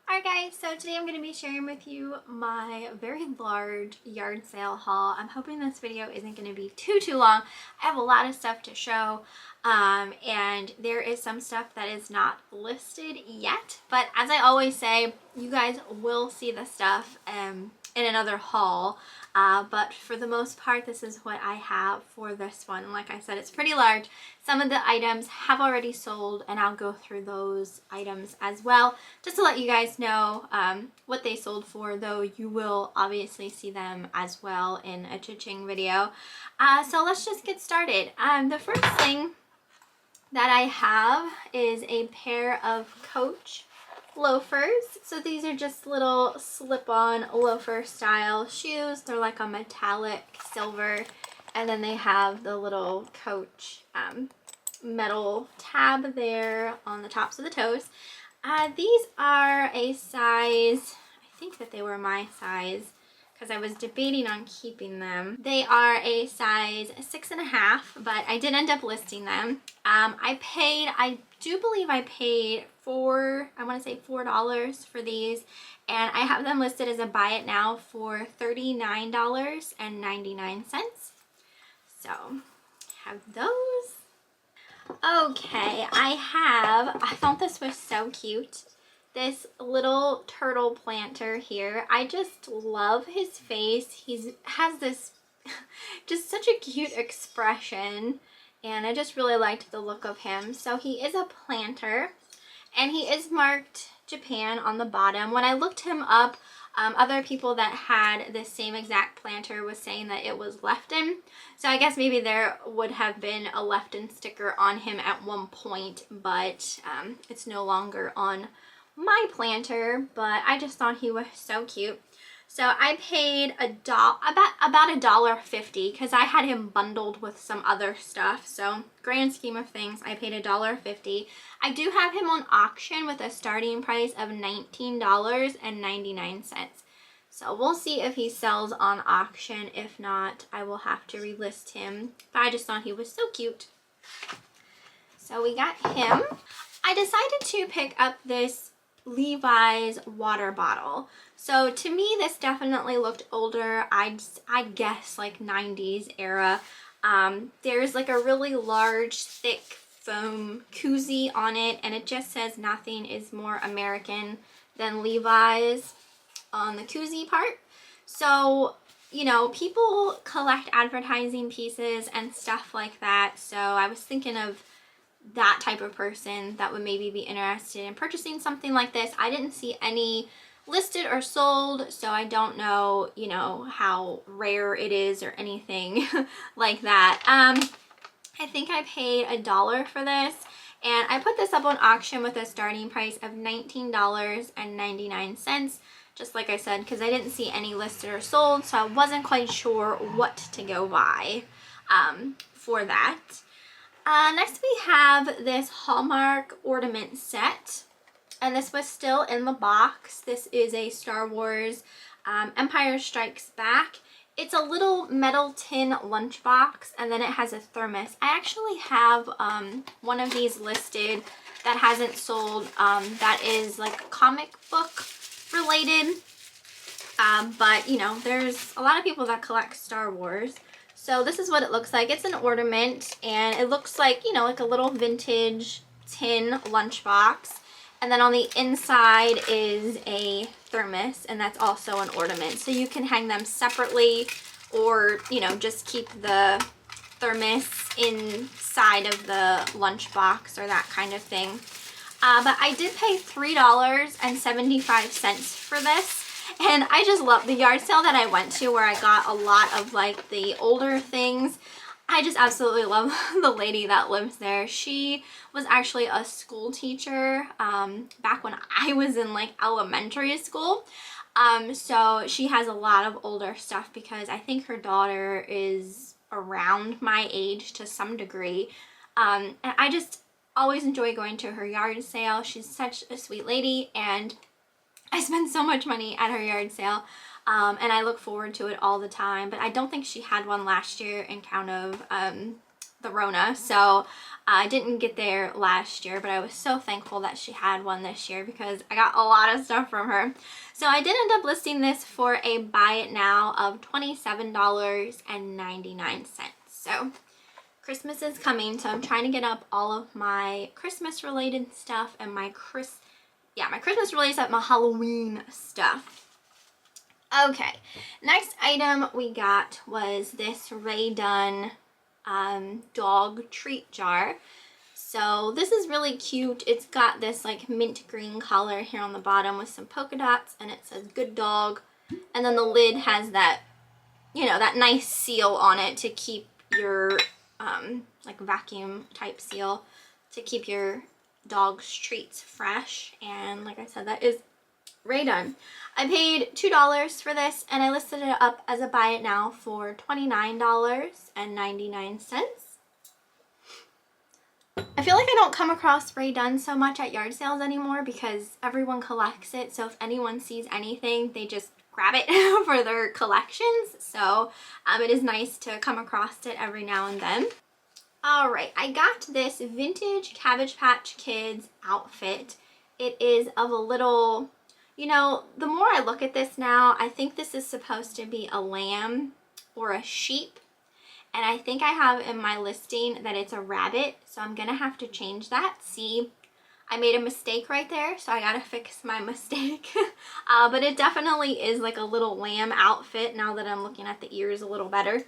Alright guys, so today I'm going to be sharing with you my very large yard sale haul. I'm hoping this video isn't going to be too long. I have a lot of stuff to show and there is some stuff that is not listed yet, but as I always say, you guys will see the stuff in another haul. But for the most part, this is what I have for this one. And like I said, it's pretty large. Some of the items have already sold, and I'll go through those items as well, just to let you guys know what they sold for, though you will obviously see them as well in a cha-ching video. So let's just get started. The first thing that I have is a pair of Coach loafers. So these are just little slip-on loafer style shoes. They're like a metallic silver, and then they have the little Coach metal tab there on the tops of the toes. These are a size, I think that they were my size because I was debating on keeping them. They are a size 6.5, but I did end up listing them. I do believe I paid I want to say $4 for these, and I have them listed as a buy it now for $39.99. So have those. Okay, I thought this was so cute. This little turtle planter here. I just love his face. He has this just such a cute expression, and I just really liked the look of him. So he is a planter, and he is marked Japan on the bottom. When I looked him up, other people that had the same exact planter was saying that it was Lefton. So I guess maybe there would have been a Lefton sticker on him at one point, but it's no longer on my planter. But I just thought he was so cute. So I paid about $1.50 because I had him bundled with some other stuff. So grand scheme of things, I paid $1.50. I do have him on auction with a starting price of $19.99. So we'll see if he sells on auction. If not, I will have to relist him. But I just thought he was so cute. So we got him. I decided to pick up this Levi's water bottle. So to me, this definitely looked older. I'd guess like 90s era. There's like a really large, thick foam koozie on it, and it just says nothing is more American than Levi's on the koozie part. So, you know, people collect advertising pieces and stuff like that. So I was thinking of that type of person that would maybe be interested in purchasing something like this. I didn't see any listed or sold, so I don't know, you know, how rare it is or anything like that. I think I paid $1 for this, and I put this up on auction with a starting price of $19.99, just like I said, because I didn't see any listed or sold, so I wasn't quite sure what to go buy for that. Next we have this Hallmark Ornament Set, and this was still in the box. This is a Star Wars Empire Strikes Back. It's a little metal tin lunchbox, and then it has a thermos. I actually have one of these listed that hasn't sold, that is like comic book related, but you know, there's a lot of people that collect Star Wars. So this is what it looks like. It's an ornament, and it looks like, you know, like a little vintage tin lunchbox. And then on the inside is a thermos, and that's also an ornament. So you can hang them separately, or, you know, just keep the thermos inside of the lunchbox or that kind of thing. But I did pay $3.75 for this. And I just love the yard sale that I went to, where I got a lot of like the older things. I just absolutely love the lady that lives there. She was actually a school teacher back when I was in like elementary school. So she has a lot of older stuff because I think her daughter is around my age to some degree. And I just always enjoy going to her yard sale. She's such a sweet lady, and I spend so much money at her yard sale, and I look forward to it all the time. But I don't think she had one last year in count of the Rona, so I didn't get there last year, but I was so thankful that she had one this year because I got a lot of stuff from her. So I did end up listing this for a buy it now of $27.99. So Christmas is coming, so I'm trying to get up all of my Christmas related stuff and my Christmas related stuff, my Halloween stuff. Okay, next item we got was this Rae Dunn dog treat jar. So this is really cute. It's got this like mint green color here on the bottom with some polka dots, and it says good dog, and then the lid has that, you know, that nice seal on it to keep your like vacuum type seal to keep your dog's treats fresh. And like I said, that is Rae Dunn. I paid $2 for this, and I listed it up as a buy it now for $29.99. I feel like I don't come across Rae Dunn so much at yard sales anymore because everyone collects it. So if anyone sees anything, they just grab it for their collections. So it is nice to come across it every now and then. All right, I got this vintage Cabbage Patch Kids outfit. It is of a little, you know, the more I look at this now, I think this is supposed to be a lamb or a sheep. And I think I have in my listing that it's a rabbit, so I'm gonna have to change that. See, I made a mistake right there, so I gotta fix my mistake. But it definitely is like a little lamb outfit now that I'm looking at the ears a little better.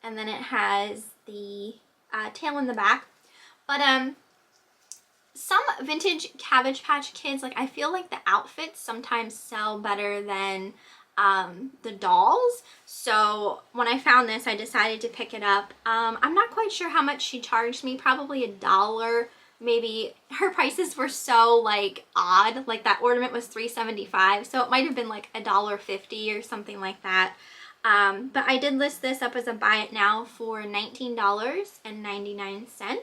And then it has the tail in the back. But some vintage Cabbage Patch Kids, like I feel like the outfits sometimes sell better than the dolls. So when I found this, I decided to pick it up. I'm not quite sure how much she charged me, probably $1. Maybe her prices were so like odd, like that ornament was $3.75, so it might have been like $1.50 or something like that. But I did list this up as a buy it now for $19.99.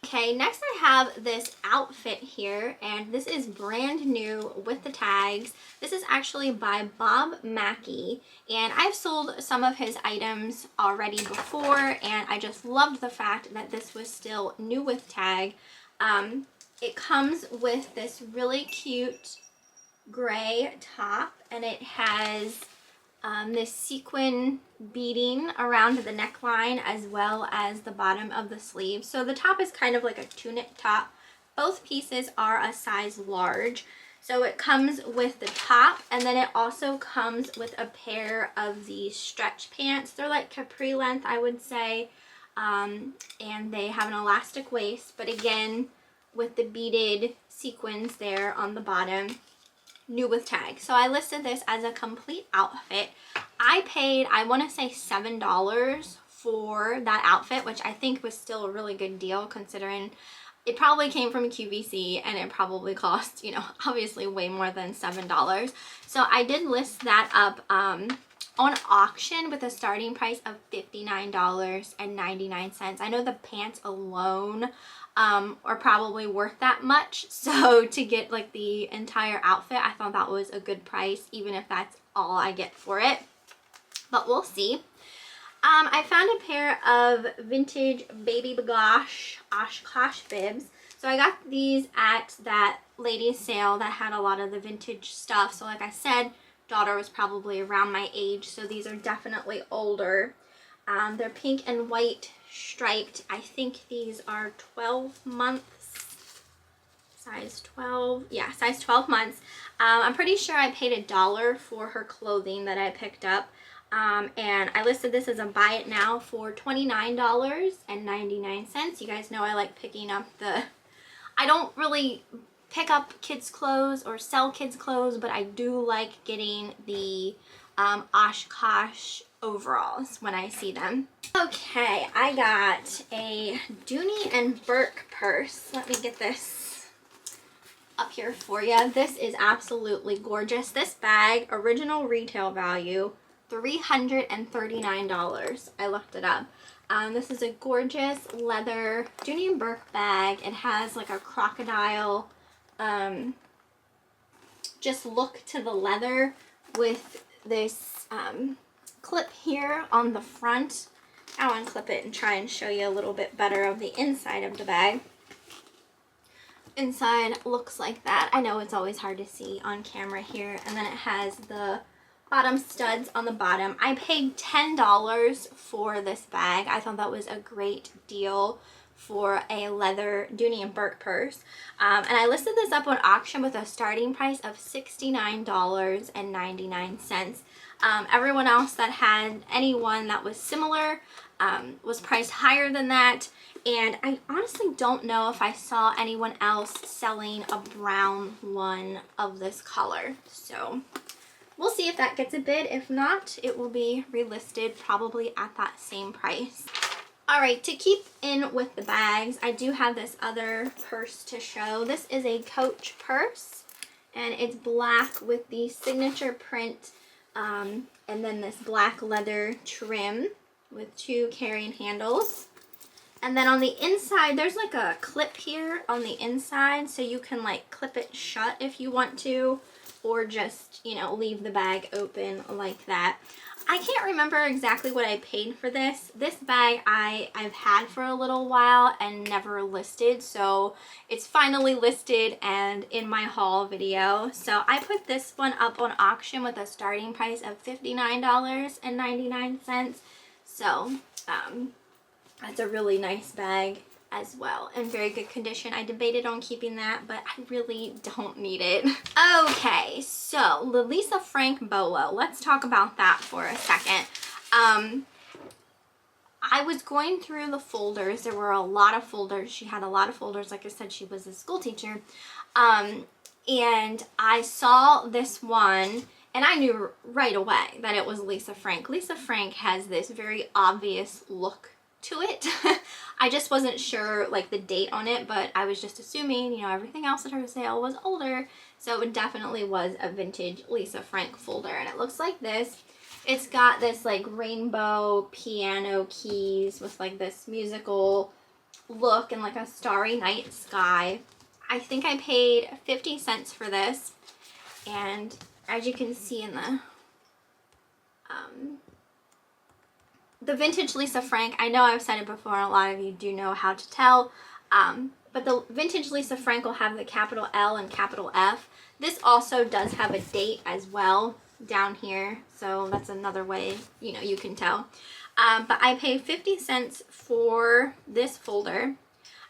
Okay, next I have this outfit here, and this is brand new with the tags. This is actually by Bob Mackie, and I've sold some of his items already before, and I just loved the fact that this was still new with tag. It comes with this really cute gray top, and it has this sequin beading around the neckline as well as the bottom of the sleeve. So the top is kind of like a tunic top. Both pieces are a size large. So it comes with the top, and then it also comes with a pair of these stretch pants. They're like capri length, I would say, and they have an elastic waist, but again with the beaded sequins there on the bottom. New with tag. So I listed this as a complete outfit. I paid, I want to say $7 for that outfit, which I think was still a really good deal considering it probably came from QVC and it probably cost, you know, obviously way more than $7. So I did list that up on auction with a starting price of $59.99. I know the pants alone are probably worth that much, so to get like the entire outfit, I thought that was a good price, even if that's all I get for it, but we'll see. I found a pair of vintage baby Gosh Oshkosh bibs. So I got these at that ladies sale that had a lot of the vintage stuff. So like I said, daughter was probably around my age, so these are definitely older. They're pink and white striped. I think these are 12 months, size 12. Yeah, size 12 months. I'm pretty sure I paid $1 for her clothing that I picked up. And I listed this as a buy it now for $29.99. You guys know I like picking up I don't really pick up kids clothes or sell kids clothes, but I do like getting the Oshkosh overalls when I see them. Okay, I got a Dooney and Bourke purse. Let me get this up here for you. This is absolutely gorgeous. This bag, original retail value, $339. I looked it up. This is a gorgeous leather Dooney and Bourke bag. It has like a crocodile just look to the leather with this clip here on the front, I'll unclip it and try and show you a little bit better of the inside of the bag. Inside looks like that. I know it's always hard to see on camera here. And then it has the bottom studs on the bottom. I paid $10 for this bag. I thought that was a great deal for a leather Dooney and Bourke purse. And I listed this up on auction with a starting price of $69.99. Everyone else that had anyone that was similar was priced higher than that. And I honestly don't know if I saw anyone else selling a brown one of this color. So we'll see if that gets a bid. If not, it will be relisted probably at that same price. All right, to keep in with the bags, I do have this other purse to show. This is a Coach purse, and it's black with the signature print, and then this black leather trim with 2 carrying handles. And then on the inside, there's like a clip here on the inside, so you can like clip it shut if you want to, or just, you know, leave the bag open like that. I can't remember exactly what I paid for this. This bag I've had for a little while and never listed, so it's finally listed and in my haul video. So I put this one up on auction with a starting price of $59.99. So that's a really nice bag as well, in very good condition. I debated on keeping that, but I really don't need it. Okay, so the Lisa Frank Bolo, let's talk about that for a second. I was going through the folders. There were a lot of folders. She had a lot of folders. Like I said, she was a school teacher. And I saw this one, and I knew right away that it was Lisa Frank. Lisa Frank has this very obvious look to it. I just wasn't sure like the date on it, but I was just assuming, you know, everything else at her sale was older, so it definitely was a vintage Lisa Frank folder. And it looks like this. It's got this like rainbow piano keys with like this musical look and like a starry night sky. I think I paid 50 cents for this, and as you can see in the vintage Lisa Frank, I know I've said it before and a lot of you do know how to tell, but the vintage Lisa Frank will have the capital L and capital F. This also does have a date as well down here, so that's another way, you know, you can tell. But I paid 50 cents for this folder.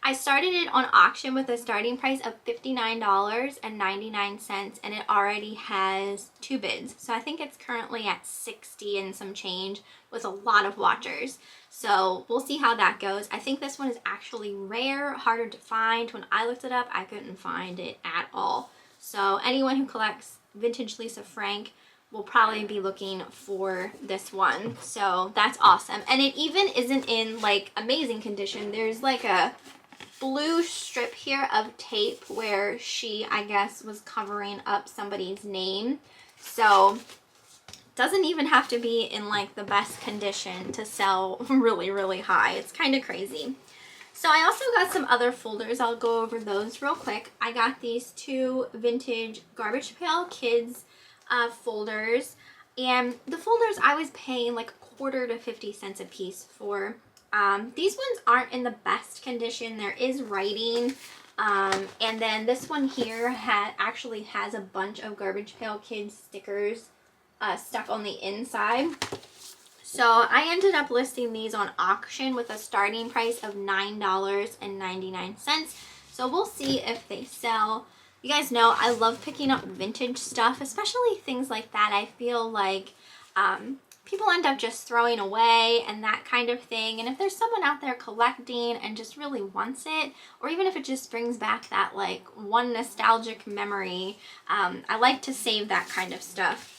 I started it on auction with a starting price of $59.99, and it already has 2 bids. So I think it's currently at 60 and some change with a lot of watchers. So we'll see how that goes. I think this one is actually rare, harder to find. When I looked it up, I couldn't find it at all. So anyone who collects vintage Lisa Frank will probably be looking for this one. So that's awesome. And it even isn't in like amazing condition. There's like a blue strip here of tape where she, I guess, was covering up somebody's name. So doesn't even have to be in like the best condition to sell really, really high. It's kind of crazy. So I also got some other folders. I'll go over those real quick. I got these 2 vintage Garbage Pail Kids folders. And the folders I was paying like a quarter to 50 cents a piece for. These ones aren't in the best condition. There is writing. And then this one here actually has a bunch of Garbage Pail Kids stickers stuck on the inside. So I ended up listing these on auction with a starting price of $9.99. So we'll see if they sell. You guys know I love picking up vintage stuff, especially things like that. I feel like people end up just throwing away and that kind of thing. And if there's someone out there collecting and just really wants it, or even if it just brings back that like one nostalgic memory, I like to save that kind of stuff.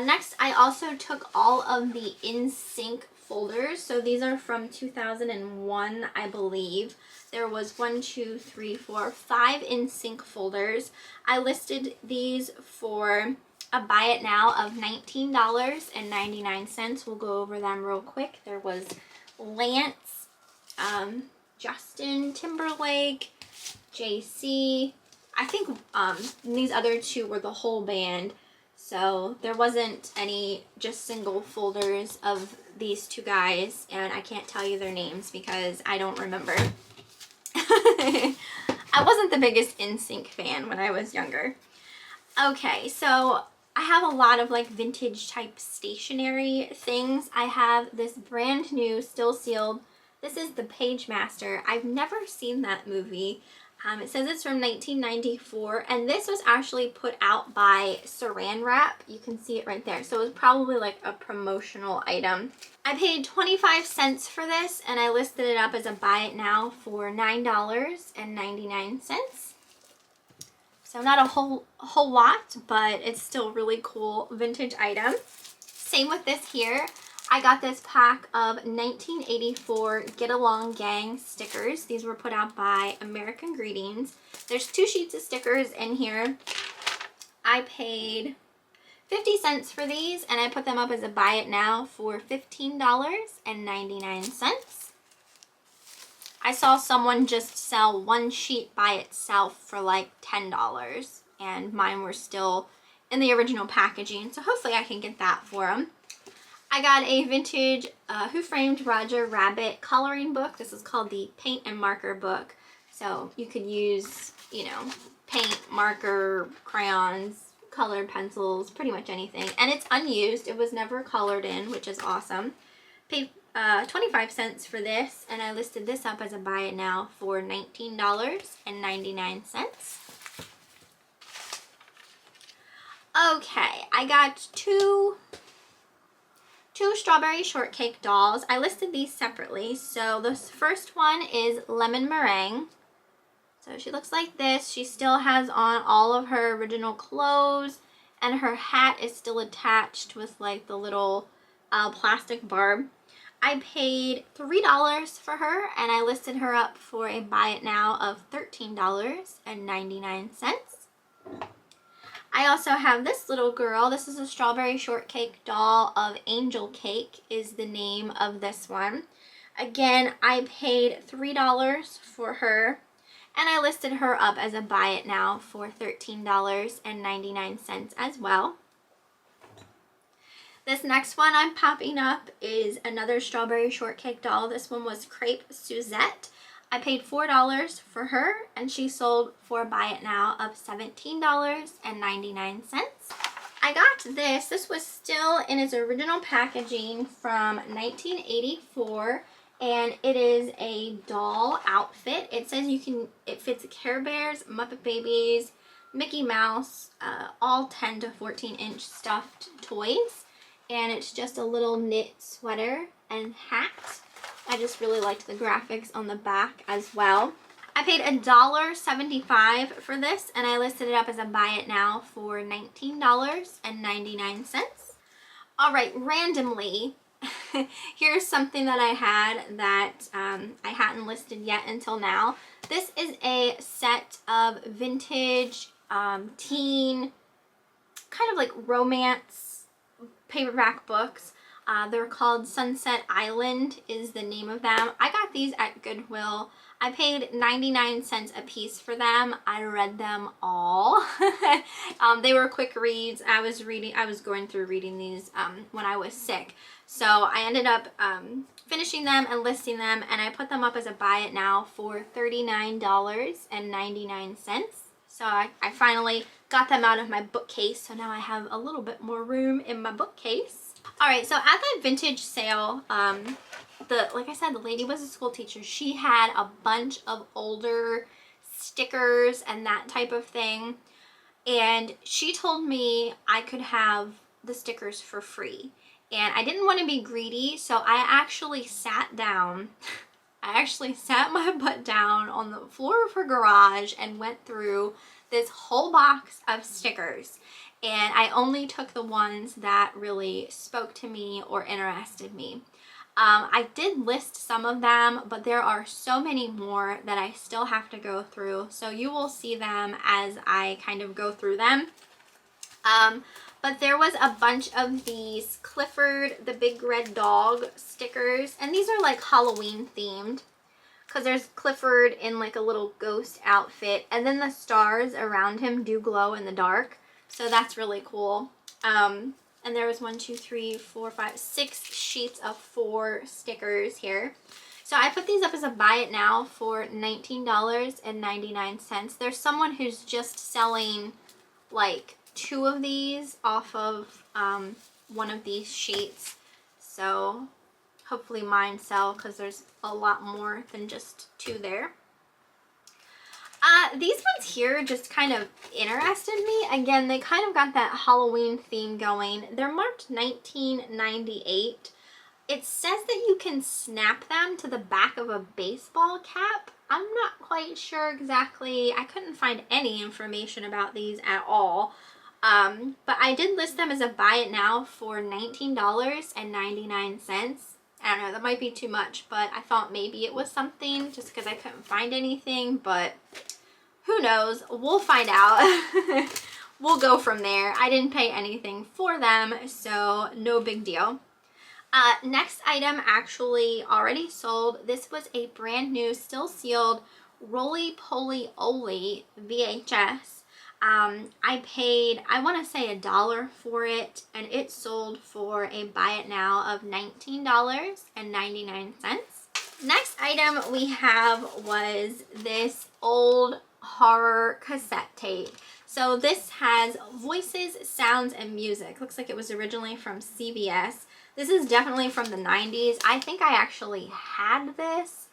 Next, I also took all of the InSync folders. So these are from 2001, I believe. There was 1, 2, 3, 4, 5 InSync folders. I listed these for a buy it now of $19.99. We'll go over them real quick. There was Lance, Justin Timberlake, JC. I think these other 2 were the whole band. So there wasn't any just single folders of these two guys, and I can't tell you their names because I don't remember. I wasn't the biggest InSync fan when I was younger. Okay, so I have a lot of like vintage type stationery things. I have this brand new, still sealed. This is the Pagemaster. I've never seen that movie. It says it's from 1994, and this was actually put out by Saran Wrap. You can see it right there. So it was probably like a promotional item. I paid 25 cents for this, and I listed it up as a buy it now for $9.99. So not a whole lot, but it's still really cool vintage item. Same with this here. I got this pack of 1984 Get Along Gang stickers. These were put out by American Greetings. There's 2 sheets of stickers in here. I paid 50 cents for these, and I put them up as a buy it now for $15.99. I saw someone just sell 1 sheet by itself for like $10, and mine were still in the original packaging, so hopefully I can get that for them. I got a vintage Who Framed Roger Rabbit coloring book. This is called the Paint and Marker book. So you could use, you know, paint, marker, crayons, colored pencils, pretty much anything. And it's unused. It was never colored in, which is awesome. Paid 25 cents for this, and I listed this up as a buy it now for $19.99. Okay, I got two strawberry shortcake dolls. I listed these separately. So the first one is Lemon Meringue. So she looks like this. She still has on all of her original clothes, and her hat is still attached with like the little plastic barb. I paid $3 for her, and I listed her up for a buy it now of $13.99. I also have this little girl. This is a strawberry shortcake doll of Angel Cake is the name of this one. Again, I paid $3 for her, and I listed her up as a buy it now for $13.99 as well. This next one I'm popping up is another strawberry shortcake doll. This one was Crepe Suzette. I paid $4 for her, and she sold for a buy it now of $17.99. I got this. This was still in its original packaging from 1984, and it is a doll outfit. It says it fits Care Bears, Muppet Babies, Mickey Mouse, all 10 to 14 inch stuffed toys, and it's just a little knit sweater and hat. I just really liked the graphics on the back as well. I paid $1.75 for this, and I listed it up as a buy it now for $19.99. All right, randomly, here's something that I had that I hadn't listed yet until now. This is a set of vintage teen, kind of like romance paperback books. They're called Sunset Island is the name of them. I got these at Goodwill. I paid 99 cents a piece for them. I read them all. They were quick reads. I was going through reading these when I was sick. So I ended up finishing them and listing them, and I put them up as a buy it now for $39.99. So I finally got them out of my bookcase, so now I have a little bit more room in my bookcase. All right, so at that vintage sale, like I said, the lady was a school teacher. She had a bunch of older stickers and that type of thing, and she told me I could have the stickers for free. And I didn't want to be greedy, so I actually sat down. I actually sat my butt down on the floor of her garage and went through this whole box of stickers. And I only took the ones that really spoke to me or interested me. I did list some of them, but there are so many more that I still have to go through. So you will see them as I kind of go through them. But there was a bunch of these Clifford, the Big Red Dog stickers. And these are like Halloween themed, because there's Clifford in like a little ghost outfit. And then the stars around him do glow in the dark. So that's really cool. And there was 1, 2, 3, 4, 5, 6 sheets of 4 stickers here. So I put these up as a buy it now for $19.99. There's someone who's just selling like 2 of these off of one of these sheets. So hopefully mine sell because there's a lot more than just 2 there. These ones here just kind of interested me. Again, they kind of got that Halloween theme going. They're marked $19.98. It says that you can snap them to the back of a baseball cap. I'm not quite sure exactly. I couldn't find any information about these at all. But I did list them as a buy it now for $19.99. I don't know, that might be too much, but I thought maybe it was something just because I couldn't find anything, but who knows? We'll find out. We'll go from there. I didn't pay anything for them, so no big deal. Next item actually already sold. This was a brand new, still sealed Roli Poly VHS. I paid, I want to say $1 for it, and it sold for a buy it now of $19.99. Next item we have was this old horror cassette tape. So this has voices, sounds, and music. Looks like it was originally from CBS. This is definitely from the 90s. I think I actually had this.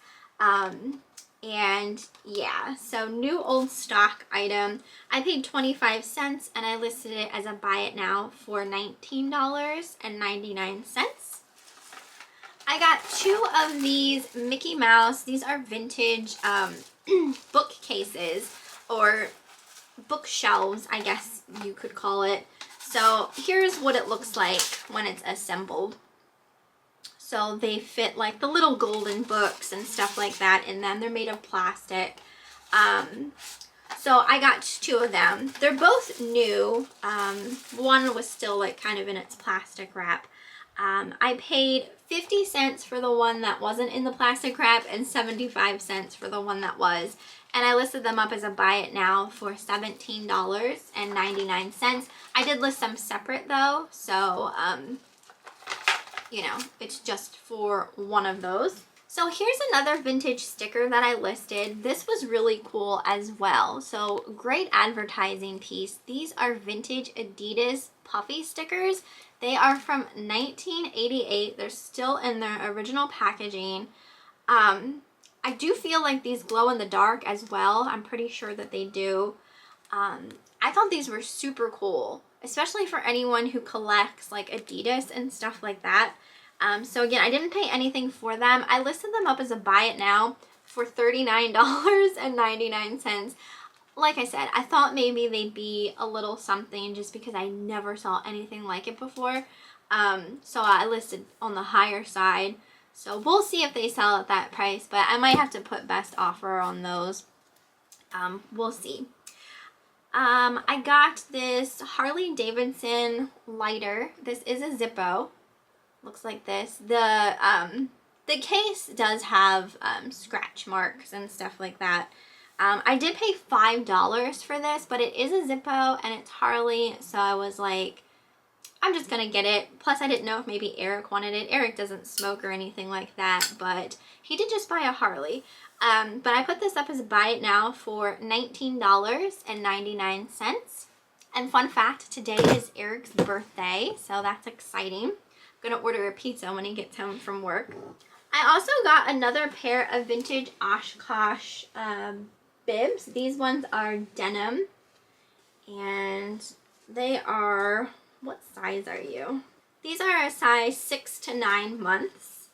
And yeah, so new old stock item. I paid 25 cents and I listed it as a buy it now for $19.99. I got 2 of these Mickey Mouse. These are vintage bookcases or bookshelves, I guess you could call it. So here's what it looks like when it's assembled. So they fit like the little golden books and stuff like that in them. They're made of plastic. So I got 2 of them. They're both new. One was still like kind of in its plastic wrap. I paid 50 cents for the one that wasn't in the plastic wrap and 75 cents for the one that was. And I listed them up as a buy it now for $17.99. I did list them separate though, so you know, it's just for one of those. So here's another vintage sticker that I listed. This was really cool as well. So great advertising piece. These are vintage Adidas puffy stickers. They are from 1988. They're still in their original packaging. I do feel like these glow in the dark as well. I'm pretty sure that they do. I thought these were super cool, especially for anyone who collects like Adidas and stuff like that. So again, I didn't pay anything for them. I listed them up as a buy it now for $39.99. Like I said, I thought maybe they'd be a little something just because I never saw anything like it before. So I listed on the higher side. So we'll see if they sell at that price, but I might have to put best offer on those. We'll see. I got this Harley Davidson lighter. This is a Zippo. Looks like this. The case does have scratch marks and stuff like that. I did pay $5 for this, but it is a Zippo and it's Harley, so I was like, I'm just gonna get it. Plus I didn't know if maybe Eric wanted it. Eric doesn't smoke or anything like that, but he did just buy a Harley. But I put this up as a buy it now for $19.99. And fun fact, today is Eric's birthday, so that's exciting. I'm gonna order a pizza when he gets home from work. I also got another pair of vintage Oshkosh bibs. These ones are denim, and they are, what size are you? These are a size 6 to 9 months,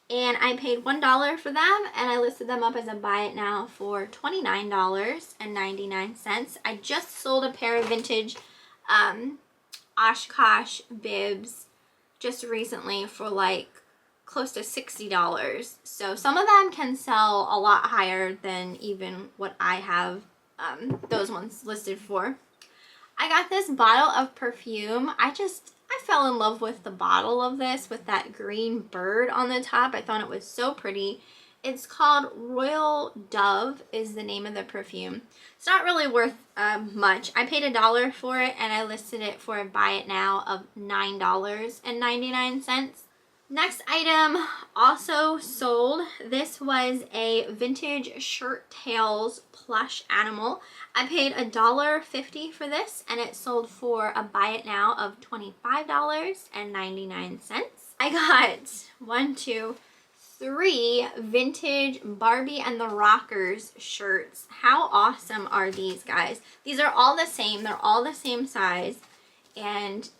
and I paid $1 for them, and I listed them up as a buy it now for $29.99. I just sold a pair of vintage Oshkosh bibs just recently for like close to $60. So some of them can sell a lot higher than even what I have those ones listed for. I got this bottle of perfume. I fell in love with the bottle of this with that green bird on the top. I thought it was so pretty. It's called Royal Dove is the name of the perfume. It's not really worth much. I paid $1 for it and I listed it for a buy it now of $9.99. Next item also sold. This was a vintage Shirt Tails Plush Animal. I paid $1.50 for this and it sold for a buy it now of $25.99. I got 3 vintage Barbie and the Rockers shirts. How awesome are these, guys? These are all the same. They're all the same size and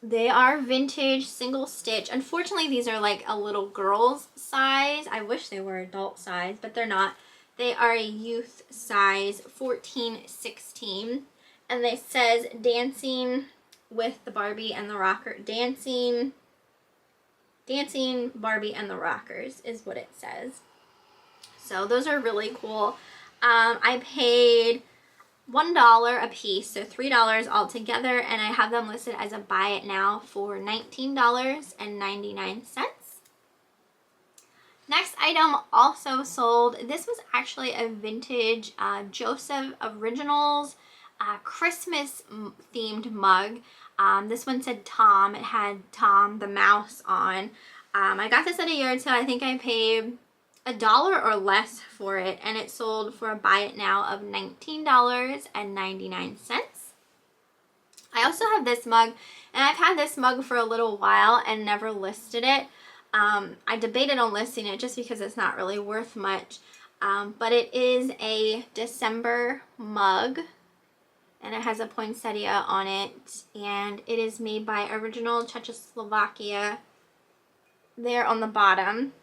they are vintage single stitch. Unfortunately, these are like a little girl's size. I wish they were adult size, but they're not. They are a youth size 14-16 and it says dancing with the Barbie and the Rocker. Dancing Barbie and the Rockers is what it says. So those are really cool. I paid $1 a piece, so $3 altogether, and I have them listed as a buy it now for $19.99. Next item also sold. This was actually a vintage Joseph Originals Christmas themed mug. This one said Tom. It had Tom the mouse on. I got this at a yard sale. I think I paid $1 or less for it, and it sold for a buy it now of $19.99. I also have this mug, and I've had this mug for a little while and never listed it. I debated on listing it just because it's not really worth much, but it is a December mug and it has a poinsettia on it, and it is made by Original Czechoslovakia there on the bottom.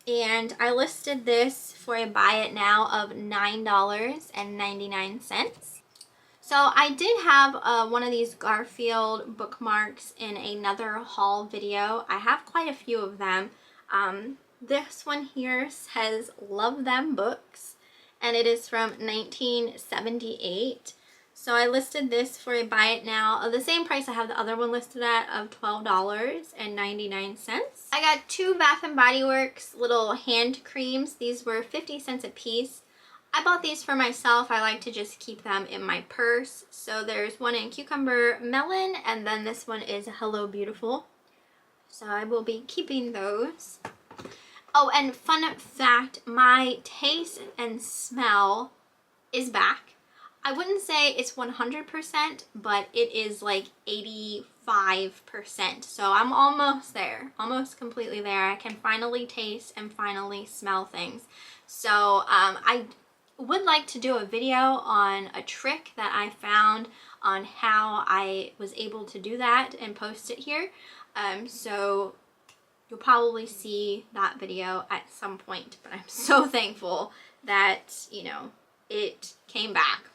And I listed this for a buy it now of $9.99. So I did have one of these Garfield bookmarks in another haul video. I have quite a few of them. This one here says Love Them Books, and it is from 1978. So I listed this for a buy it now of the same price I have the other one listed at, of $12.99. I got 2 Bath & Body Works little hand creams. These were 50 cents a piece. I bought these for myself. I like to just keep them in my purse. So there's one in Cucumber Melon, and then this one is Hello Beautiful. So I will be keeping those. Oh, and fun fact, my taste and smell is back. I wouldn't say it's 100%, but it is like 85%. So I'm almost there, almost completely there. I can finally taste and finally smell things. So I would like to do a video on a trick that I found on how I was able to do that and post it here. So you'll probably see that video at some point, but I'm so thankful that, you know, it came back.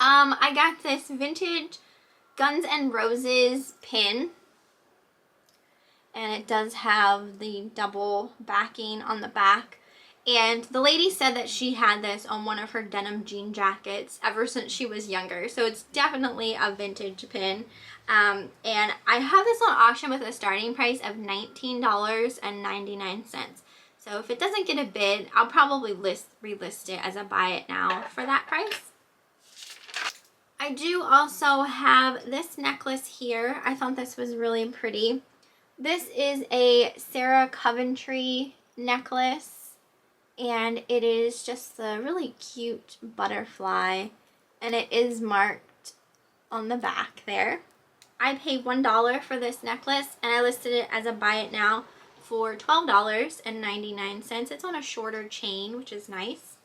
I got this vintage Guns N' Roses pin, and it does have the double backing on the back. And the lady said that she had this on one of her denim jean jackets ever since she was younger. So it's definitely a vintage pin. And I have this on auction with a starting price of $19.99. So if it doesn't get a bid, I'll probably relist it as a buy it now for that price. I do also have this necklace here. I thought this was really pretty. This is a Sarah Coventry necklace, and it is just a really cute butterfly, and it is marked on the back there. I paid $1 for this necklace, and I listed it as a buy it now for $12.99. It's on a shorter chain, which is nice.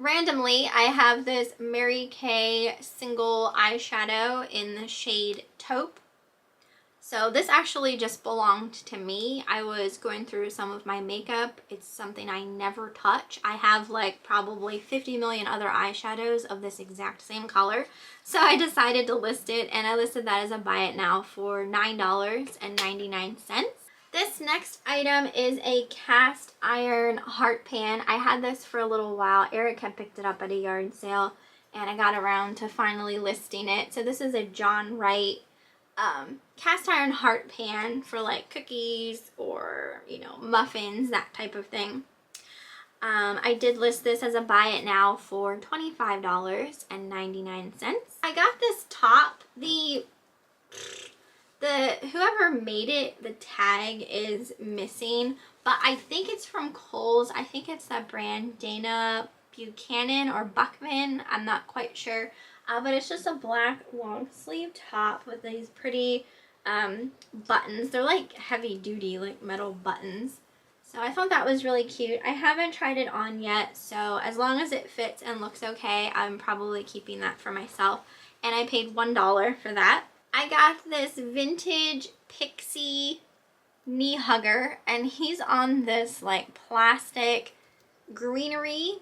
Randomly, I have this Mary Kay single eyeshadow in the shade Taupe. So this actually just belonged to me. I was going through some of my makeup. It's something I never touch. I have like probably 50 million other eyeshadows of this exact same color. So I decided to list it, and I listed that as a buy it now for $9.99. This next item is a cast iron heart pan. I had this for a little while. Eric had picked it up at a yard sale, and I got around to finally listing it. So this is a John Wright cast iron heart pan for like cookies or, you know, muffins, that type of thing. I did list this as a buy it now for $25.99. I got this top. The whoever made it, the tag is missing, but I think it's from Kohl's. I think it's that brand Dana Buchanan or Buckman. I'm not quite sure. But it's just a black long sleeve top with these pretty buttons. They're like heavy duty, like metal buttons. So I thought that was really cute. I haven't tried it on yet, so as long as it fits and looks okay, I'm probably keeping that for myself. And I paid $1 for that. I got this vintage pixie knee hugger, and he's on this like plastic greenery.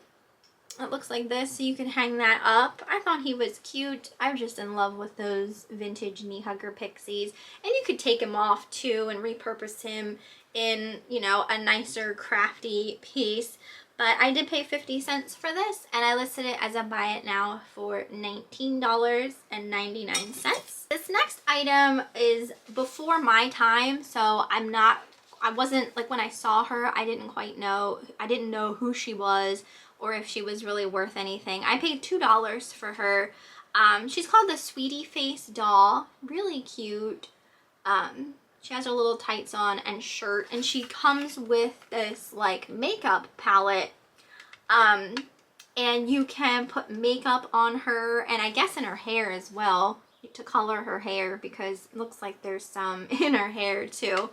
It looks like this, so you can hang that up. I thought he was cute. I'm just in love with those vintage knee hugger pixies. And you could take him off too and repurpose him in, you know, a nicer crafty piece. But I did pay 50 cents for this, and I listed it as a buy it now for $19.99. This next item is before my time, so I wasn't, like when I saw her, I didn't know who she was or if she was really worth anything. I paid $2 for her. She's called the Sweetie Face doll. Really cute. She has her little tights on and shirt, and she comes with this like makeup palette. And you can put makeup on her, and I guess in her hair as well, to color her hair, because it looks like there's some in her hair too.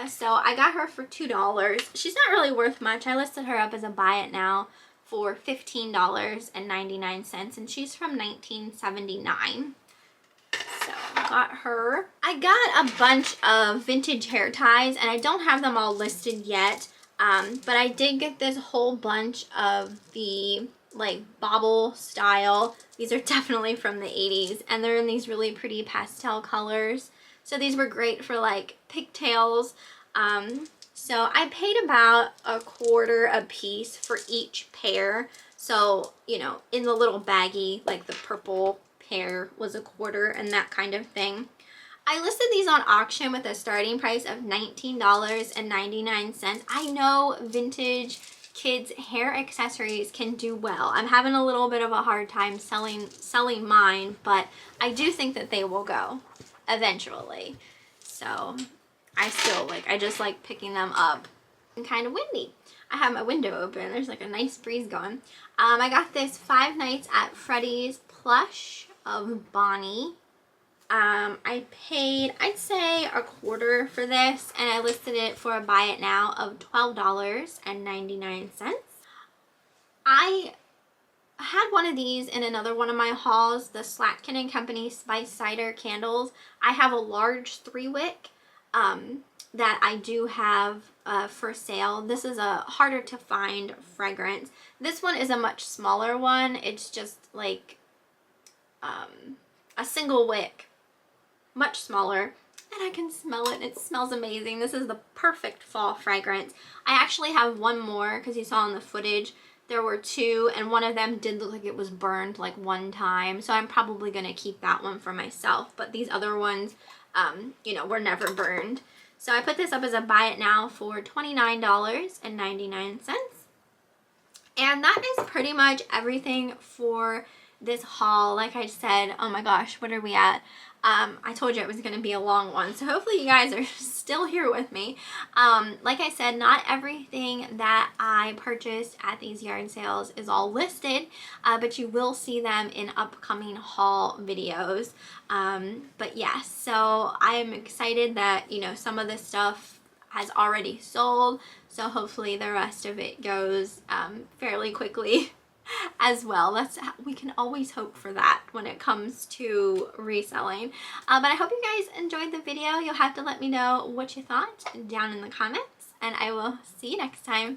So I got her for $2. She's not really worth much. I listed her up as a buy it now for $15.99, and she's from 1979. So I got her. I got a bunch of vintage hair ties, and I don't have them all listed yet, but I did get this whole bunch of the like bobble style. These are definitely from the 80s, and they're in these really pretty pastel colors. So these were great for like pigtails. So I paid about $1.25 a piece for each pair. So, you know, in the little baggie, like the purple pair was $1.25 and that kind of thing. I listed these on auction with a starting price of $19.99. I know vintage kids hair accessories can do well. I'm having a little bit of a hard time selling mine, but I do think that they will go eventually. So I just like picking them up. It's kind of windy. I have my window open. There's like a nice breeze going. I got this 5 Nights at Freddy's plush of Bonnie. I paid, I'd say $0.25 for this, and I listed it for a buy it now of $12.99. I had one of these in another one of my hauls, the Slatkin & Company Spice Cider candles. I have a large 3-wick that I do have for sale. This is a harder to find fragrance. This one is a much smaller one. It's just like a single wick, much smaller, and I can smell it. It smells amazing. This is the perfect fall fragrance. I actually have one more because you saw in the footage there were 2, and one of them did look like it was burned like one time, so I'm probably gonna keep that one for myself, but these other ones you know, were never burned. So I put this up as a buy it now for $29.99. And that is pretty much everything for this haul. Like I said, oh my gosh, what are we at? I told you it was going to be a long one, so hopefully you guys are still here with me. Like I said, not everything that I purchased at these yard sales is all listed, but you will see them in upcoming haul videos. But yes, so I'm excited that, you know, some of this stuff has already sold, so hopefully the rest of it goes fairly quickly as well. We can always hope for that when it comes to reselling. But I hope you guys enjoyed the video. You'll have to let me know what you thought down in the comments, and I will see you next time.